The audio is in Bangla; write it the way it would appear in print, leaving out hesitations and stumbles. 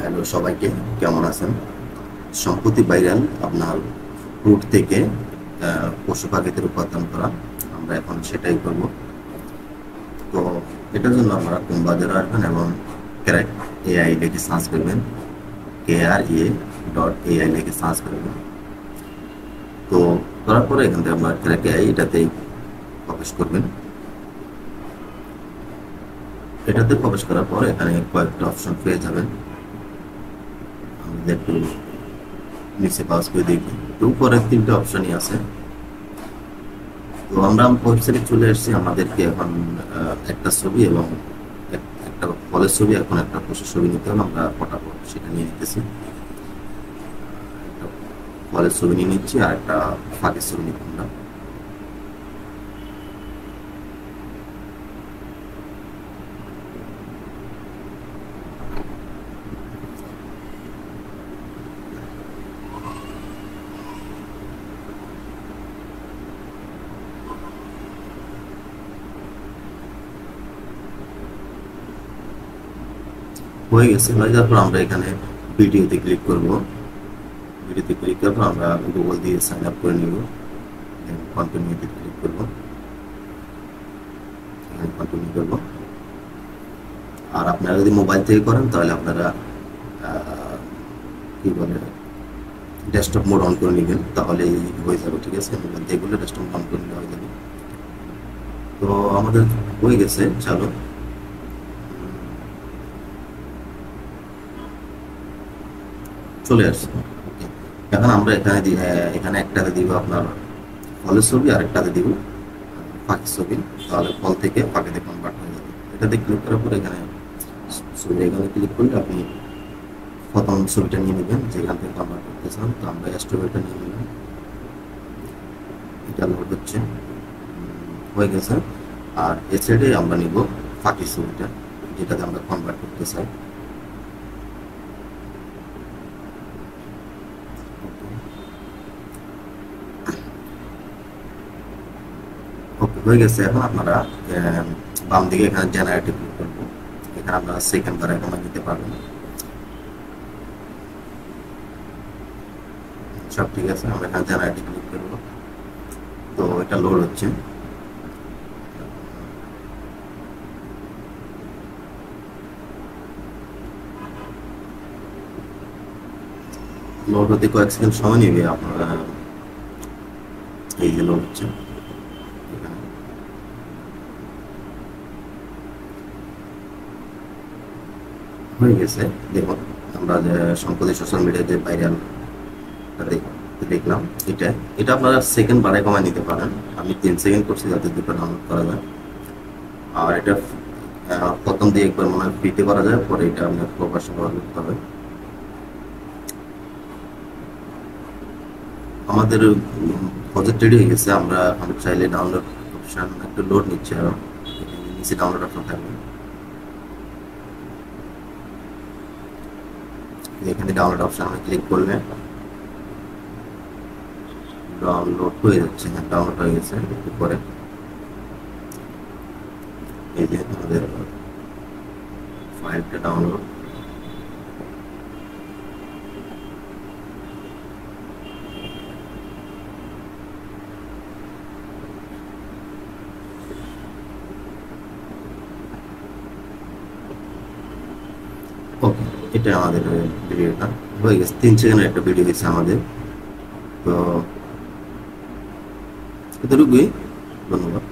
হ্যালো সবাইকে, কেমন আছেন? সম্প্রতি ভাইরাল আপনার ফ্রুট থেকে পশু পাখিতে রূপান্তর করা, আমরা এখন সেটাই করব। তো এটার জন্য আপনারা কোন বাজারে আসবেন এবং ক্র্যাক এআই লিখে সার্চ করবেন। KRA.AI লিখে সার্চ করবেন। তো করার পরে এখান থেকে আপনার ক্র্যাক এআই এটাতেই প্রবেশ করবেন। এটাতে প্রবেশ করার পর এখানে কয়েকটা অপশন পেয়ে যাবেন। আমাদের একটু নিচে পাস করে দেখি, তো উপরে তিনটে অপশনই আছে। তো আমরা ওয়েবসাইটে চলে এসেছি। আমাদেরকে এখন একটা ছবি এবং একটা ফলের ছবি, এখন একটা পশুর ছবি নিতে হবে। আমরা ফটাফট সেটা নিয়ে নিতেছি। একটা ফলের ছবি নিয়ে নিচ্ছি আর একটা ফাঁকের ছবি নিতে আমরা। হয়ে গেছে, হয়ে যাওয়ার পর আমরা এখানে ভিডিওতে ক্লিক করব। ভিডিওতে ক্লিক করার পর আমরা গুগল দিয়ে সাইন আপ করে নিব। কন্টিনিউতে ক্লিক করব, এখানে কন্টিনিউ করব। আর আপনারা যদি মোবাইল থেকে করেন তাহলে আপনারা কি বলে ডেস্কটপ মোড অন করে নেবেন, তাহলে হয়ে যাবে। ঠিক আছে, মোবাইল থেকে করলে ডেস্কটপ অন করে নিলে হয়ে যাবে। তো আমাদের হয়ে গেছে, চলো চলে আসছে। এখন আমরা এখানে একটাতে দিব আপনার ফলের ছবি আর একটাতে দিব পাখির ছবি, তাহলে ফল থেকে পাখিতে কনভার্ট হয়ে যাবে। এটাতে ক্লিক করার পর এখানে ছবি, এখানে ক্লিক করলে আপনি প্রথম ছবিটা নিয়ে নেবেন যেখান থেকে কনভার্ট করতে চান। তো আমরা স্ট্রবেরিটা নিয়ে নিলাম, এটা লোড হচ্ছে, হয়ে গেছে। আর এ সাইডে আমরা নিব পাখির ছবিটা, যেটাতে আমরা কনভার্ট করতে চাই। ওকে, হয়ে গেছে। এখন আপনারা বাম দিকে এখানে জেনারেটিভ ক্লিক করবো। এখানে আপনারা সেকেন্ড বারে কমাই দিতে পারবেন। সব ঠিক আছে, আমরা এখানে জেনারেটিভ ক্লিক করবো। তো এটা লোড হচ্ছে। লোড হতে কয়েক সেকেন্ড সময় নেবে। আপনারা এই যে লোড হচ্ছে, এখানে হয়ে গেছে। দেখুন, আমরা যে সম্প্রতি সোশ্যাল মিডিয়ায় যে ভাইরাল দেখলাম, এটা এটা আপনারা সেকেন্ড বারে কমায় নিতে পারেন। আমি 3 সেকেন্ড করছি যাতে দুটো ডাউনলোড করা যায়। আর এটা প্রথম দিয়ে একবার মনে হয় ফ্রিতে করা যায়, পরে এটা আপনার প্রকাশন করা করতে হবে। আমাদের প্রজেক্ট রেডি হয়ে গেছে। আমরা এখন চাইলে ডাউনলোড অপশন একটু লোড নিচ্ছে, আর নিচে ডাউনলোড অপশন থাকবে। এখানে ডাউনলোড অপশন আমি ক্লিক করলে ডাউনলোড হয়ে যাচ্ছে। হ্যাঁ, ডাউনলোড হয়ে গেছে। একটু পরে এই যে আমাদের ফাইলটা ডাউনলোড। ওকে, এটা আমাদের ভিডিওটা হয়ে গেছে। 3 সেকেন্ডের একটা ভিডিও হয়েছে আমাদের। তো এতটুকুই, ধন্যবাদ।